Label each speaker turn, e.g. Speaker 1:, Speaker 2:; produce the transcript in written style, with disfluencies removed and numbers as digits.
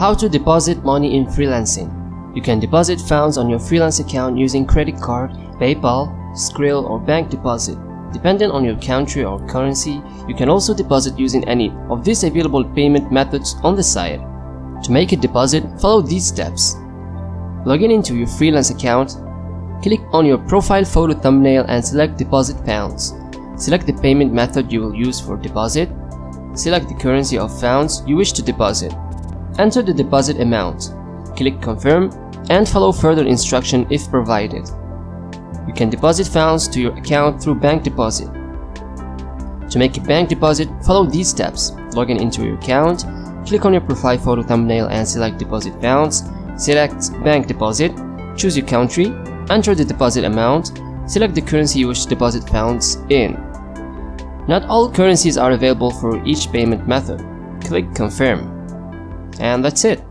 Speaker 1: How to deposit money in freelancing. You can deposit funds on your freelance account using credit card, PayPal, Skrill or bank deposit. Depending on your country or currency, you can also deposit using any of these available payment methods on the site. To make a deposit, follow these steps. Log in into your freelance account. Click on your profile photo thumbnail and select Deposit Funds. Select the payment method you will use for deposit. Select the currency of funds you wish to deposit. Enter the deposit amount. Click Confirm and follow further instruction if provided. You can deposit funds to your account through bank deposit. To make a bank deposit, follow these steps. Log in into your account. Click on your profile photo thumbnail and select Deposit Funds. Select Bank Deposit. Choose your country. Enter the deposit amount. Select the currency you wish to deposit funds in. Not all currencies are available for each payment method. Click Confirm. And that's it.